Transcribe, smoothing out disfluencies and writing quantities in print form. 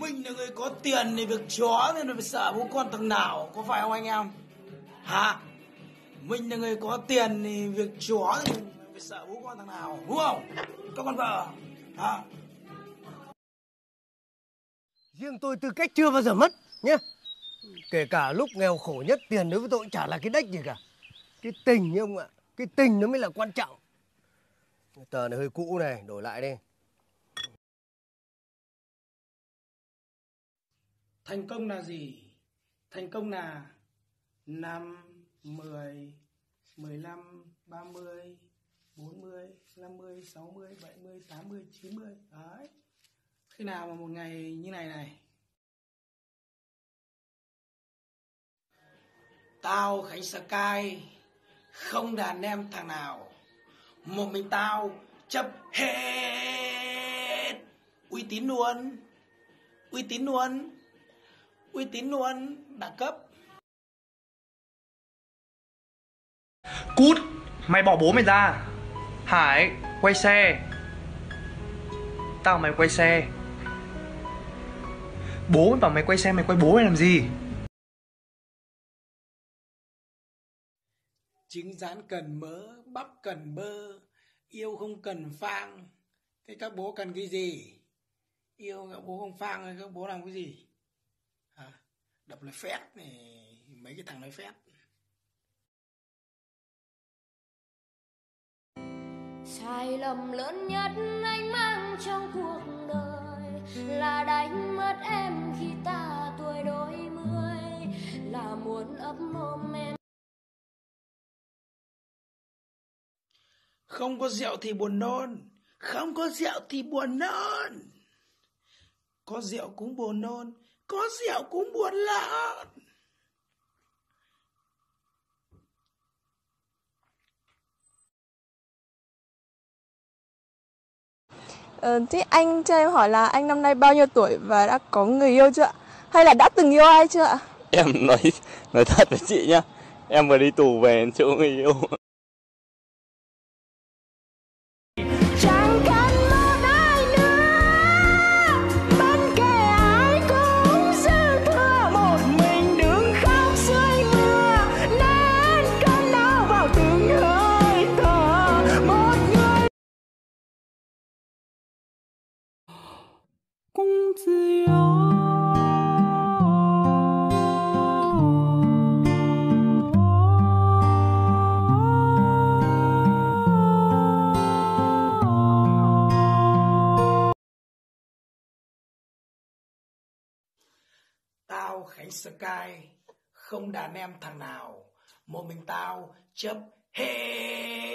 Mình là người có tiền thì việc chó nên là phải sợ bố con thằng nào, có phải không anh em? Hả? Mình là người có tiền thì việc chó thì phải sợ bố con thằng nào, đúng không? Các con vợ, hả? Riêng tôi tư cách chưa bao giờ mất nhé. Kể cả lúc nghèo khổ nhất, tiền đối với tôi cũng chả là cái đếch gì cả. Cái tình ấy ông ạ, cái tình nó mới là quan trọng. Tờ này hơi cũ này, đổi lại đi. Thành công là gì? Thành công là 5, 10, 15, 30, 40, 50, 60, 70, 80, 90. Đấy. Khi nào mà một ngày như này này, tao Khánh Sky không đàn em thằng nào, một mình tao chấp hết. Uy tín luôn, uy tín luôn, uy tín luôn, đẳng cấp. Cút, mày bỏ bố mày ra. Hải, quay xe. Tao mày quay xe. Bố mày bảo mày quay xe, mày quay bố mày làm gì? Trứng rán cần mỡ, bắp cần bơ, yêu không cần phang. Thế các bố cần cái gì? Yêu các bố không phang hay các bố làm cái gì? Hả? Đập lời phét này, mấy cái thằng nói phét. Sai lầm lớn nhất anh mang trong cuộc đời là đánh mất em khi ta tuổi đôi mươi, là muốn ấp mồm em. Không có rượu thì buồn nôn, không có rượu thì buồn nôn. Có rượu cũng buồn nôn, có rượu cũng buồn lợn. Thế anh cho em hỏi là anh năm nay bao nhiêu tuổi và đã có người yêu chưa ạ? Hay là đã từng yêu ai chưa ạ? Em nói thật với chị nhá, em vừa đi tù về chỗ người yêu. Chẳng cần một ai nữa, bất kể ai cũng dư thừa, một mình đứng khóc dưới mưa, nén cơn đau vào từng hơi thở. Một người cũng tự do. Tao Khánh Sky không đàn em thằng nào, một mình tao chấp hết.